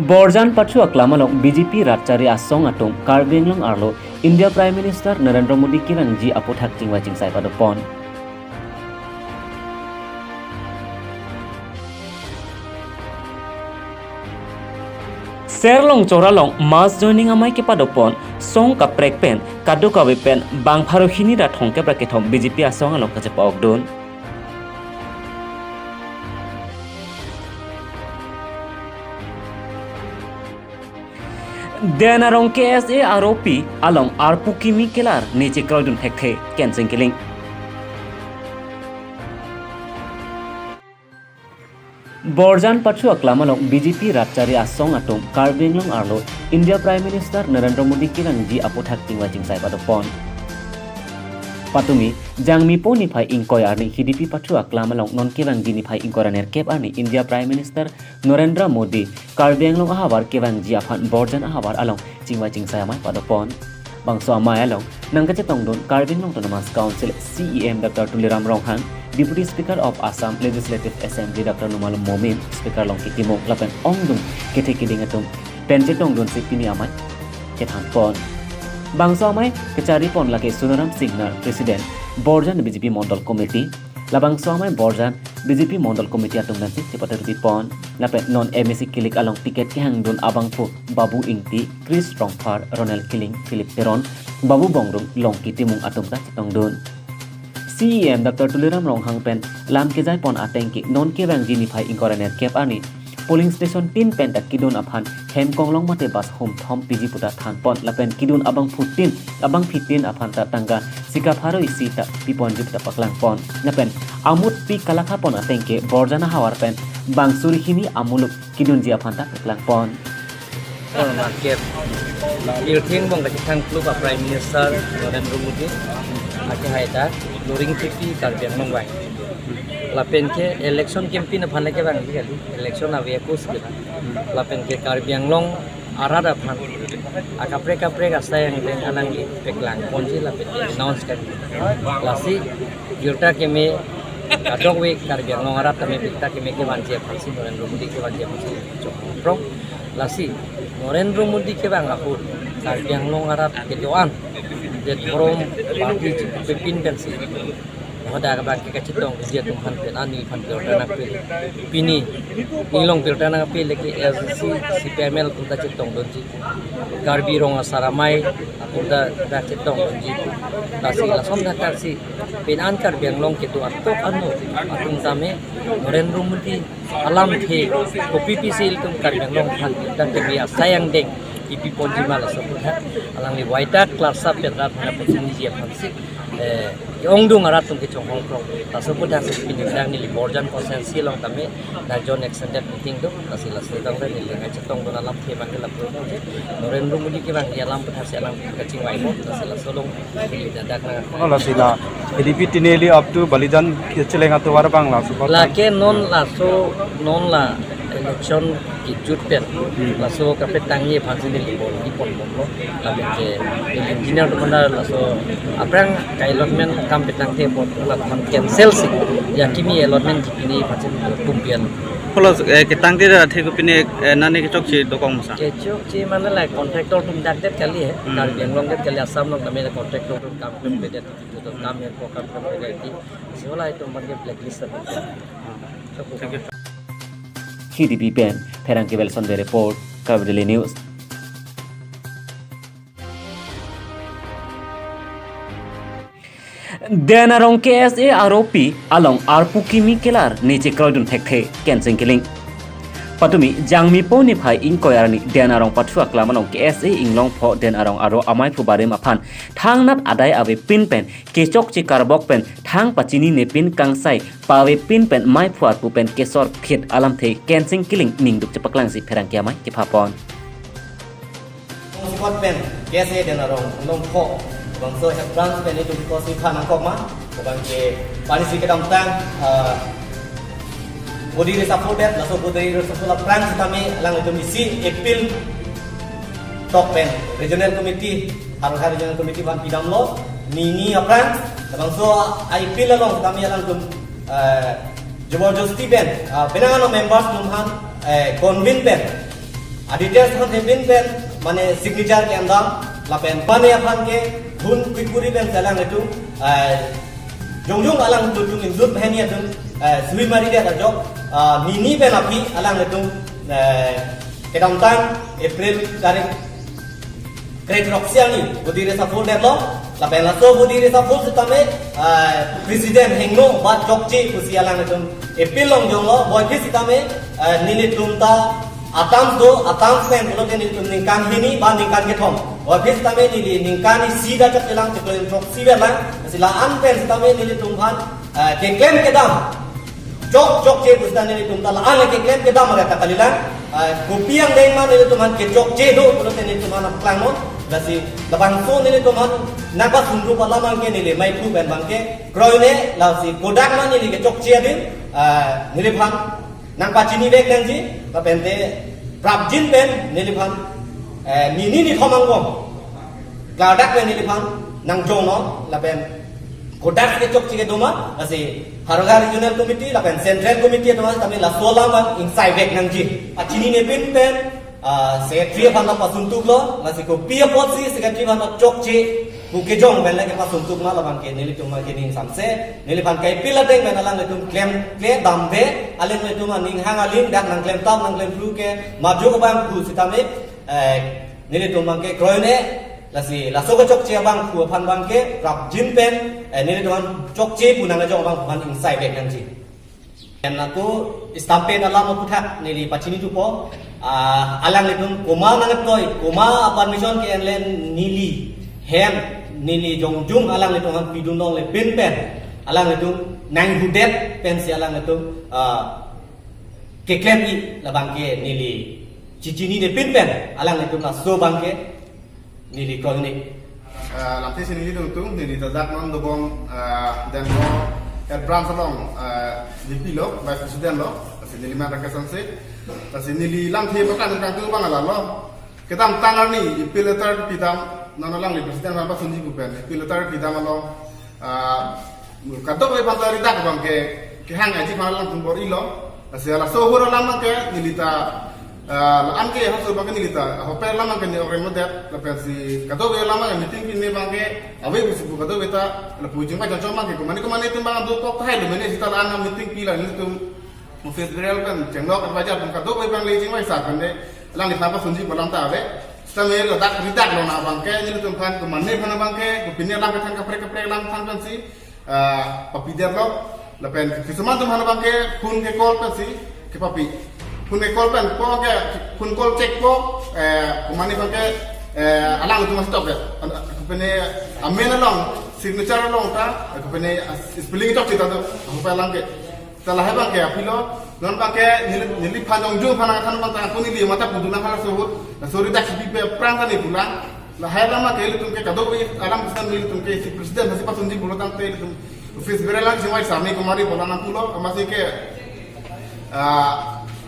Borjan Pachu Aklamalong BJP Ratchari Asong Atom Karbinglong Arlo India Prime Minister Narendra Modi Kirangji Apothak Chingwaching Sai Padopon. Serlong Choralong Mass Joining Amai ke Padopon Song Kaprek Pen Kado Kawe Pen Bang Pharohini Rathong ke Braketom BJP Asong Along Kajepa Ogdon. Denarong KSA ROP along Arpukimi Kelar Niche Crowdun Hekhe Kensing Killing. Borjan Pachu Aklamalong BJP Ratchari Asong Atom Karbinglong Arlo India Prime Minister Narendra Modi Kirangji Apothak Chingwaching Sai Padopon. Patumi Jangmi Po Niphai Ingkoy Arni HDP Pachu Aklamalong Non Kevangji Niphai Ingkoraner Kep Arni India Prime Minister Narendra Modi Karbinglong Ahabar Kevangji Aphan Borjan Ahabar along Chingwaching Sai Amai Padopon. Bangso Amai along Nangkachetong Don Karbinglong Autonomous Council CEM Dr. Tuliram Ronghang Deputy Speaker of Assam Legislative Assembly Dr. Numalum Momin Speaker Long Kitimong Lapen Ongdung Kete Kidingatum Penchetong Don Sipini Amai Kethan Pon. Bangso Amai Kecari Pon Lake Sunaram Signal President Borjan BJP Mondal Committee Labangso Amai Borjan BJP Mondal Committee Atung Nanti Cepat Pon Lapen Non MSC Kilik along tiket Kehang Don Abangpu Babu Ingti Chris Rongphar Ronald Killing Philip Teron Babu Bongrung Long Kitimong Atung Chetong Don. CEM Dr. Tuliram Ronghang Pen Lam Kezai Pon Atengki Non Kevangji Niphai Ingkoraner Kep Ani Polling Station Tin Pen Tak Kidun Aphan Hem Konglong Mate Bas Home Thom PG Puta Than Pon Lapen Kidun Abang Putin Abang Fitin Aphan Ta Tangga Sikap Haro Isi Tak Pipon Jip Tak Paklang Pon Lapen Amut Pi Kalakha Pon Atengke Borjana Hawar Pen Bang Surihini Amuluk Kidun Ji Aphan Ta Paklang Pon. Market Ilting Bang Rakitang Klub Prime Minister Narendra Modi Aki Haida Luring Tipi Karbiang Mangwai Lapen ke election campaign aphan ke bang kali election aviakus kita lapen ke Karbiang Long arada aphan akapre asai yang anang di peklang ponji lapen announce kan lasi yurta ke me adong we Karbiang Long arada me pikta ke me ke banji aphan si Narendra Modi ke banji aphan si pro lasi Narendra Modi ke bang aku Karbiang Long arada ke doan de from parti pepin pensi Hoda bagi kacitong dia Tuhan penani panjang pil pini nilong piltana pil lagi si PML kunta citong donji Karbi rong saramai kunta dah citong donji tasi lasom dah taksi penan Karbiang long kitu atau anu atung tame Narendra Modi alam the kopi pisil tum Karbiang long han dan dia sayang deng ipi ponji malas sebutnya alang ni waita klasa pedrat mana posisi dia pansi Ongdung aratung ke Hong Kong. Tasupun dah sepinjang ni Borjan konsensi long kami dah John extended meeting tu. Tasila sedang dah ni lengan cetong tu dalam keman dalam program je. Narendra Modi ke bang dalam perhasi alam kecing waimo. Tasila solong pilih dadak na. Kalau sila, EDP tineli up to Balijan kecileng atau warabang lah. Lake non laso non la election kijut pen laso kapet tangi pansin di pon lo tapi ke engineer tu mana laso aprang kai allotment kampet tang te pon la tham cancel si ya kimi allotment jipini pansin tumpian Kalau kita tangti dah thik pine nani kecok si dokong masa. Kecok si mana lah kontraktor tum dak det kali hai Karbiang long det kali asam long kami kontraktor tum kam tum bedet tu kam yang ko kam bedet di seolah itu marga blacklist tu. HDP Pen Perangke Belson The Report Kavdeli News. Denarong KSA ROP along Arpukimi Kelar Niche Crowdun Hekhe Kensing Killing. Patumi Jangmi Po Niphai Ingkoy Arni Denarong Pachu Aklamalong KSA Inglong Po Denarong Aro Amai Phubarim Aphan Thang Nat Adai Ave Pin Pen Kechok Chikarbok Pen Thang Pachini Ne Pin Kangsai Pawe Pin Pen Mai Phuat Pu Pen Kesor Phit Alam The Kensing Killing Ningduk Chepaklang Si Perangke Amai Kipapon. Sikot pen KSA Denarong Long Po bangso have branch pen itu ko si Phan Angkok ma bangke panisi kedam tang Bodi support that, laso bodi support plan kami lang itu misi April top pen regional committee harus regional committee ban pidam lo mini apran bang so IPL long kami lang itu jabardasti pen penangan members lumhan convene pen Details han hebin pen mane signature ke andam lapen pane aphan ke hun pikuri pen salang itu jongjong alang tu tung indut bahani itu sui mari dia jok nini pen api alang itu kedam tan April tarik Great Roxiani budire sa full deadlock lapen laso budire sa full setame President Hengno bat jokci kusi alang itu April long jonglo boy kisitame nini tumta atam pen kalau dia ningkan ini ban ningkan ketom office tame ni ningkan sida cak jelang ceklen trok sida lang sila pen tame ni tumhan ke claim kedam jok ce busdan ni tumta la an ke claim kedam mereka kalilan kopi yang deng man ni tumhan ke jok ce do kalau ni tumhan aplang mon dasi labang so ni tumhan napa sundu pala mang ke ni mai pu ben bangke kroine la si kodak man ni ke jok ce din ni phan nang pacini bek nanti kapente prabjin pen niliphan ni thomang bom kladak pen niliphan nang jono la pen kodak ke chok chike doma asi haroga regional committee la pen central committee doma tami la solaman inside bek nangji pacini ne pen secretary phan la pasuntuk lo la si ko pia potsi secretary phan la chok che buke jong ben la ke pasuntuk ma la ban ke nilipum ma ke ning samse niliphan kai pila deng ben alang letum claim ke dam de alen letum ning hang aling dak nang claim tam nang claim flu ke maju ko bang ku sitame nilitum ma ke kroine la si la so ko chok che bang ku phan bang ke rap jin pen nilitum chok che punang jong bang phan inside bek nang ji en aku stampe dalam puthak nili pacini tu po alang letum koma nang toy koma permission ke enlen nili hem nili jongjung alang letung han pidunong le pen alang letung nang hudet pen si alang letung ke klem i la bangke nili cicini de pen alang letung na so bangke nili koloni lamti sini tung nili tadak non dobong dan mo Bram salong di pilo vice president lo nili maraka sanse kasi nili lamti bakan kan tu bangala lo ketam tangar ni pilatar pitam nanalang li presiden apa sunji bukan pilatar pitam lo kadok le pantari dak bang ke hang aji malang tumbor ilo asala so horo lama ke nilita an ke haso bang nilita hoper lama ke ni orang modet la pensi kadok le lama meeting ni bang ke awe busu kadok beta la pujung pa jangan ke kumani tu bang do kok hai le mene sita la meeting pila ni tu mo federal kan jenglok bajar bang kadok le bang le jing wai sa kan de lang ni apa sunji balang ta awe sambil letak ritak lo na bangke ni tumpan ke manne bana bangke ke pinya lang kan kapre lang tan si papider lo lepen kisaman tum hana bangke kun ke kol pen si ke papi kun ke kol pen po ke kun kol cek po manne bangke alang tu mas top ya ke pene amena long signature long ta ke pene spelling tok kita tu apa lang ke telah hebang ke apilo non bangke nili panjang jung panang kan bang aku nili mata puduna kan sebut sorry dak sipi perang kan pulang la hebang ma ke tum ke kado alam pesan nili tum ke si presiden masih pasun di bulan te tum office berelang semai sami kemari bolan pulo masih ke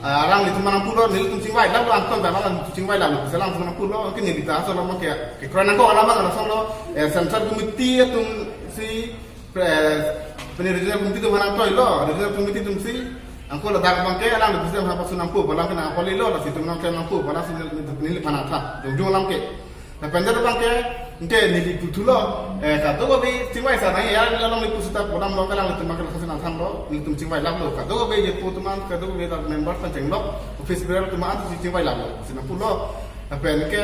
arang itu manang pulo nili tum singwai lalu anton ba malan singwai lalu selang manang pulo ke nili ta so lo ke kronan ko alama kan so lo sensor committee tum si penerimaan komite tu mana toy lo, penerimaan komite tu mesti angko la dak bangke alang bisa apa sunampu balang kena apa lo la situ nang kena nampu balang sini nili panata jong lam ke na penjar bangke inte nili putulo kato babi timai sana ya lalang ni pusuta bolam lo kalang tu makan khasana tham lo ni tum timai lam lo kato babi je putuman kato babi ta member pan jenglok office beral tu ma tu timai lam lo sinampu lo apa ke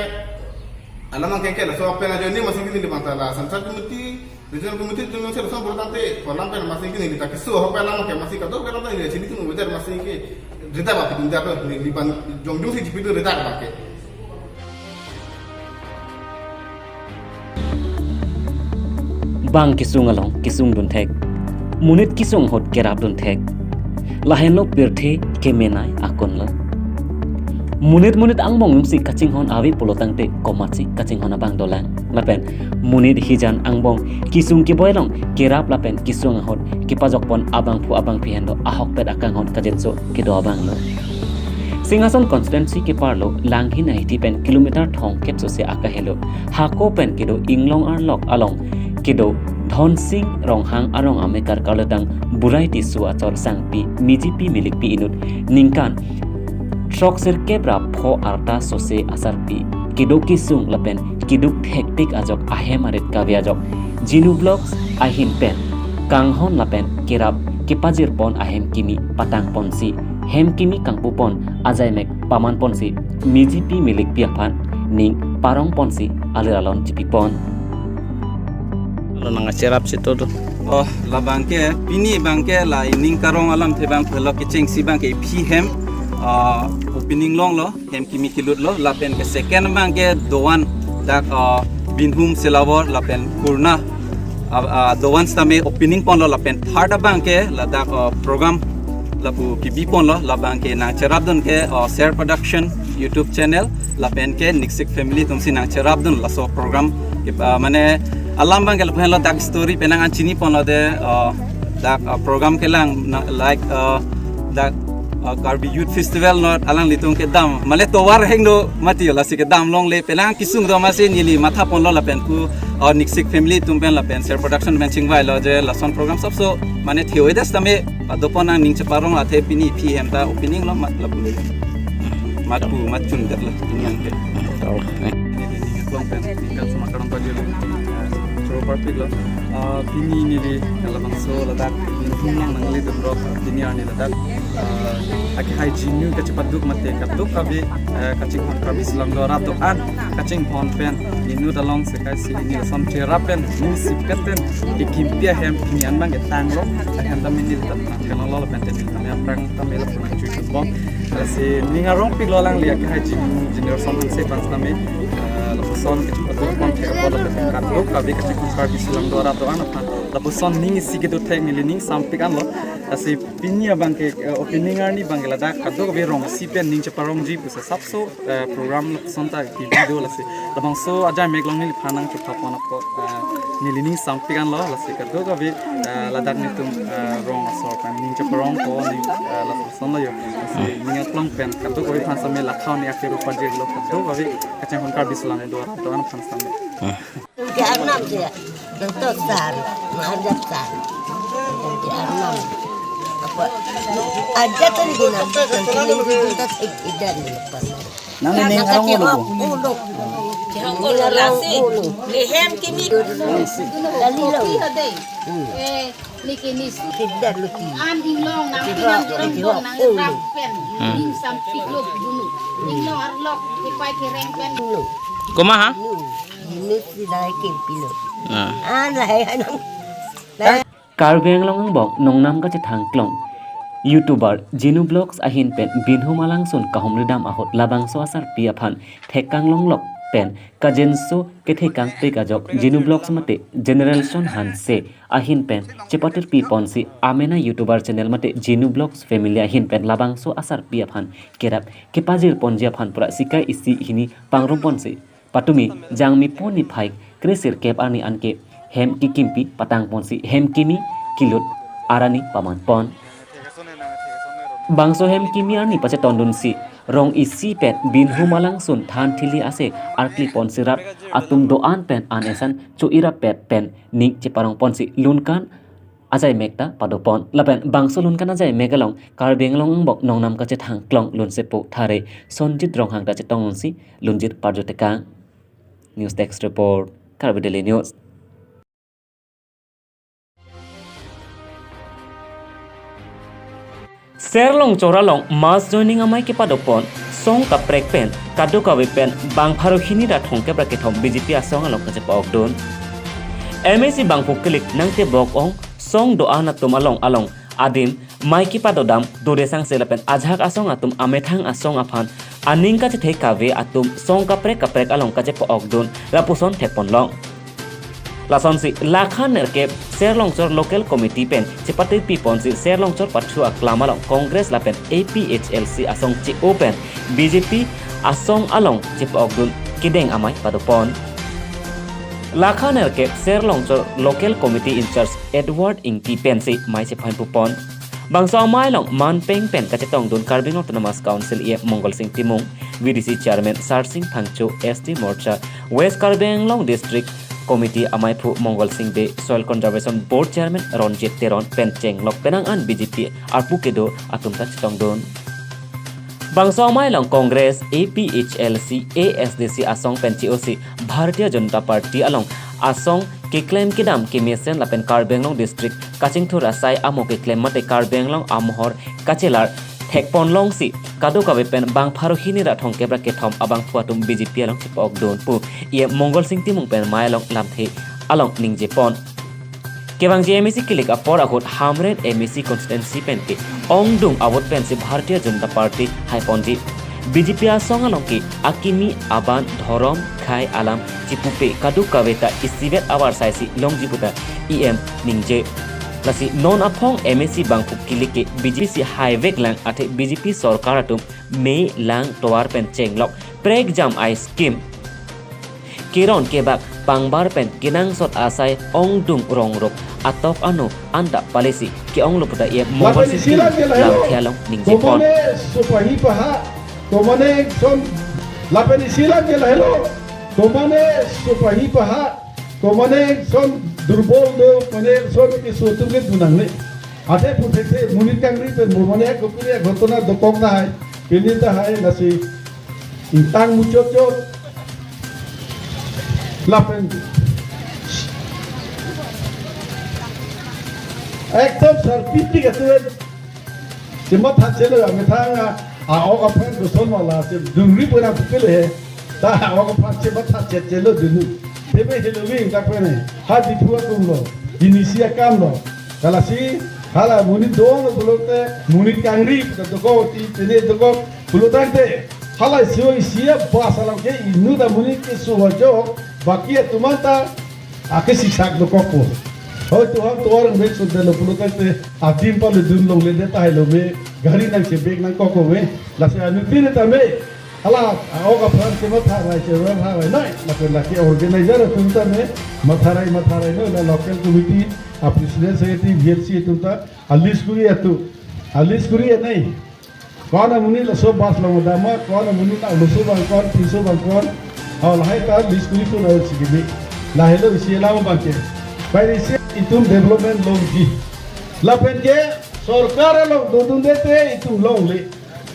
alam ke la so apa na ni masih ni mata la santar komite regional committee tu masih rasa bertante kolam pen masih kini kita kisu apa lama ke masih kado kalau ni sini tu bejar masih ke rita apa pindah apa ni liban jongjong si jipitu rita apa ke bang kisung along kisung dun thek munit kisung hot kerap dun thek lahen lo pirthe kemenai akon lo munit angbong si kaching hon awi polotang te komatsi kaching hon abang dolang lapen munit hijan angbong kisung ki boylong kerap lapen kisung hot ki pajok pon abang pi hendo ahok pet akang hon kajenso ki do abang lo Singason constituency ke parlo langhi nai ti pen kilometer thong kepso se aka helo hako pen kido inglong arlok along kido Dhon Singh ronghang arong amekar kaladang burai ti suacor sangpi mijipi milik pi inut ningkan Shok sir kebra pho arta sose asarpi kiduk kisung lapen kiduk hektik ajok ahem arit kavi ajok Jinu Vlogs ahin pen kanghon lapen kirap kipajir pon ahem kimi patang ponsi hem kimi kangpu pon ajai mek paman ponsi mijipi milik piapan ning parong ponsi aliralon jipi pon lo nang cerap situ tu Oh, la bangke pini bangke la ining karong alam the bang phelo kiching si bangke phi hem opening long lo hem kimi kilut lo la pen ke second bangke doan dak binhum selawor la pen kurna doan stame opening pon lo la pen third bangke la dak program la pu pb pon lo la bangke na cherap don ke share production YouTube channel la pen ke Nixik family tumsi na cherap don la so program ke mane alam bang kalau pengen dak story penangan cini pon lo de dak program kelang like dak Karbi Youth Festival not alang litung ke dam male towar hengdo mati la si ke dam long le penang kisung do masih nili matha pon lo la pen ku Nixik family tumpen la pen share production ben chingwai lo je la son program sab so mane theoi das tame adopona ning chaparong la the pini pm ta opening lo mat la bulu matu matun dak la yang ke long pen tinggal sama karang pajil property lo pini ni di dalam so letak hinang nang litum rock pini ani letak aki hygiene nu kecepat duk mate katuk kabe kacing hon kabe silang dora to an kacing hon pen inu dalong sekai si ini som terapen ni sipkaten ikimpia hem pini an bang etang lo akan tamin ni letak kan lo pen ten ni aprang tamel pun cuci bom si ningarong pig lo lang liak hygiene general som se pans tame son kecepat duk pon ke bola pen katuk kabe kacing hon kabe silang dora to an lapuson ning sige do tek ni ning sampik an lo asi pinya bangke opening arni bangela da kadok be rong sipen ning chaparong ji pusa sapso program sonta ki video lasi labang so aja meglong ni phanang chupha pon ko ni ning sampik an lo lasi kadok be ladak ni tum rong so pan ning chaparong ko ni lapuson lo yo asi ning aklong pen kadok be phan same lakhaw ni akhiru pajir lo kadok be kachang kon kar bislang do to an phan same Ke Arnam dia, Dr. Sar, Mahadab Sar. Ke Arnam. Apa? Aja kan guna kan kita tidak lepas. nang ni arong lo Uluk. Jangan kau lelasi, lehem kini. Kali lo. Likinis. Tidak luki. Anding long nang pinang rong nang rampen. Ning sampik lo dulu. Ning long arlok dipai kereng pen. kumaha Ini sudah kempilo. Lai anong. Karbi Anglong bok nongnam ka thang klong YouTuber Jinu Vlogs ahin pen binhu malang sun kahom ridam ahot labang so asar pia phan thekang long lok pen kajenso ke thekang pe kajok Jinu Vlogs mate generation han se ahin pen chepatir pi ponsi amena YouTuber channel mate Jinu Vlogs family ahin pen labang so asar pia phan kerap ke pajir ponjia phan pura sikai isi hini pangrom ponsi patumi jangmi poni phai kresir kep ani anke hem kikimpi patang ponsi hem kimi kilut arani paman pon bangso hem kimi ani pache tondun si rong isi pet bin humalang sun than thili ase arkli pon sirap atum doan pen anesan chu ira pet pen ning cheparong ponsi lunkan ajai mekta padopon lapen bangso lunkan ajai megalong karbenglong bok nongnam ka che thang klong lun sepo thare sonjit rong hang ta che tong si lunjit parjotekang News Desk Report Karbi Daily News Serlong choralong mass joining amai ke padopon song ka prek pen kado ka pen bang pharo hini ra thongke bra ke thom BJP asong along ka pok don MSC bang puklik nangte bok ong song do ana tum along adim mai ki padodam dore sang selapen ajhak asong atum amethang asong aphan aning ka the ka ve atum song ka prek along ka pok don rapuson thepon long lason si lakhan nerke serlong chor local committee pen chepate pi ponsi serlong chor pathu aklamalong congress lapen APHLC asong chi open BJP asong along chepok dun kideng amai padopon lakhan nerke serlong chor local committee in charge Edward Ingti pensi mai chepan pupon bangso amai long man peng pen kachetong dun Karbing Autonomous Council e Mongol Singh Timung VDC chairman Sar Singh Thangcho ST Morcha West Karbing Long District Committee amai phu Mongol Singh de Soil Conservation Board Chairman Ronjit Teron Pencheng lok penang an BJP arpu kedo atum ta chitong don Bangsa mai long Congress APHLC ASDC asong pen COC Bharatiya Janata Party along asong ke claim kidam ke mesen la pen Karbenglong district Kachingthur asai amo ke claim mate Karbenglong amohor kachelar Thekpon long si kado kabe pen bang pharo hini ra thong kebra ke thom abang phuatum BJP along tipok don pu ye Mongol Singh timung pen mai long lamthe along ningje pon Kebang JMC kilik apor agot hamren MEC constituency pen ke ongdung awot pen se Bharatiya Janata Party haiponji BJP asong along ke akimi aban thorom khai alam chipupe kadu kaveta isibet awar saisi longjiputa EM ningje lasi non apong MEC bangpuk kilike BJP highway lang ate BJP sarkar atum me lang towar pen chenglok preg jam I scheme kiron kebak pangbar pen kinang sot asai ongdung rongrok atok anu anda palisi ki ong luputa ye Mongol Singh lam thialong ningje pon supahi paha tomane son lapeni silang ke lahelo tomane supahi paha tomane son durbol do mane son ke sotunge dunangne ate puthekte munit kangri pen mone kopire ghotona dokong na hai pinita hai nasi intang muchot lapen ekdom sarpiti katuen simat hachelo amethanga aoga pen gosol mala se dungri pura pukele ta aoga pen simat hachelo dunu tebe helowi kakpene ha ditua kumlo inisia kamlo kalasi hala munit dong bulote munit kangri doko ti tene doko bulotante hala sio isia basalam ke inu da munit ke suwajo bakia tumanta ake siksak doko ko Hoi Tuhan orang baik sudah lo puluh kali adim palu dun long lede tahu lo me gari nang sebeg nang koko me lasi anu tine tame ala awak apa sih matharai cerai matharai nai laki organizer tu tame matharai no la local committee presiden secretary VLC tu ta alis kuri nai kawan muni la so bas lo dama kawan muni la lo so bangkon piso bangkon awal hai ta alis kuri tu la sikit la hello isi la bangke Baik isi itu development loan di. Lapen ke sarkar loan dudun dete itu loan le.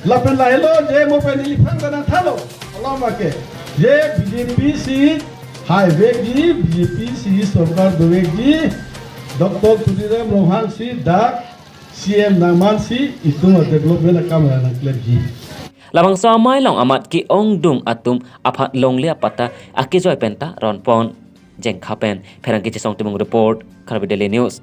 Lapen lah hello je mau penilipang dan thalo. Allah make. Je BJP si highway di BJP si sarkar doe di. Dr. Tudiram Rohan si dak CM Naman si itu development kamera nak lagi. Labang samai long amat ki ongdung atum aphat long lia pata aki joy penta ron pon jeng khapen pherang ki chisong timung report Kharbi Daily News